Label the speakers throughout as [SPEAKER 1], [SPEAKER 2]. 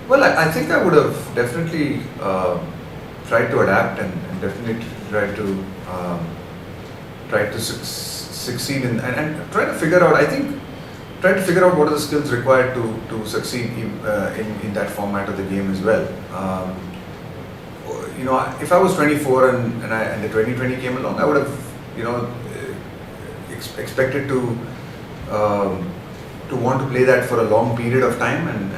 [SPEAKER 1] Well, I think I would have definitely tried to adapt and definitely tried to succeed and try to figure out. I think try to figure out what are the skills required to succeed in that format of the game as well. If I was 24 and the 2020 came along, I would have expected to want to play that for a long period of time and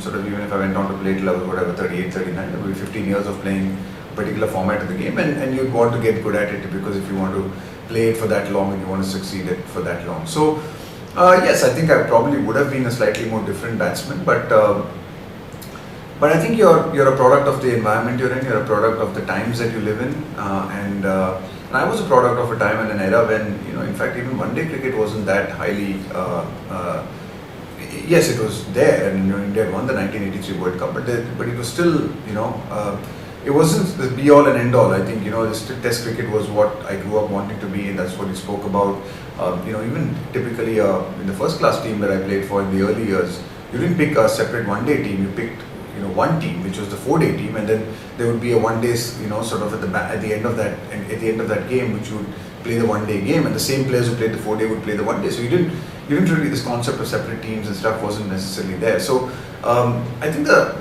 [SPEAKER 1] sort of even if I went on to play till I was whatever 38, 39, it would be 15 years of playing a particular format of the game and you'd want to get good at it because if you want to play it for that long and you want to succeed it for that long. So yes, I think I probably would have been a slightly more different batsman, but I think you're a product of the environment you're in. You're a product of the times that you live in, and I was a product of a time and an era when in fact, even one-day cricket wasn't that highly. Yes, it was there, and India had won the 1983 World Cup, but it was still it wasn't the be-all and end-all. I think this Test cricket was what I grew up wanting to be, and that's what he spoke about. Even typically in the first-class team that I played for in the early years, you didn't pick a separate one-day team. You picked one team, which was the 4-day team, and then there would be a one-day sort of at the end of that game, which would play the one-day game, and the same players who played the 4-day would play the one-day. So you didn't really, this concept of separate teams and stuff wasn't necessarily there. So I think the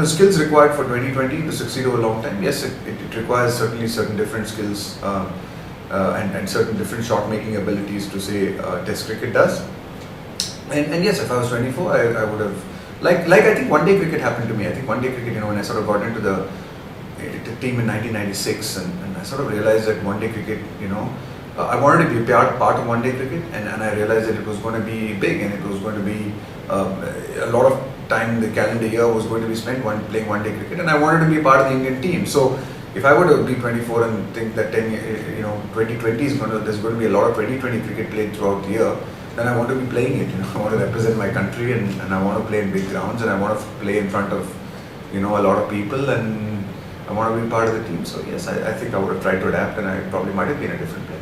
[SPEAKER 1] skills required for 2020 to succeed over a long time, yes, it requires certainly certain different skills and certain different shot making abilities to say Test cricket does. And yes, if I was 24, I would have like I think one-day cricket happened to me. I think one-day cricket, when I sort of got into the team in 1996, and I sort of realized that one-day cricket, I wanted to be part of one-day cricket, and I realized that it was going to be big, and it was going to be a lot of time. The calendar year was going to be spent playing one-day cricket, and I wanted to be part of the Indian team. So if I were to be 24 and think that 2020 is there's going to be a lot of 2020 cricket played throughout the year, then I want to be playing it. I want to represent my country, and I want to play in big grounds, and I want to play in front of a lot of people, and I want to be part of the team. So yes, I think I would have tried to adapt, and I probably might have been a different player.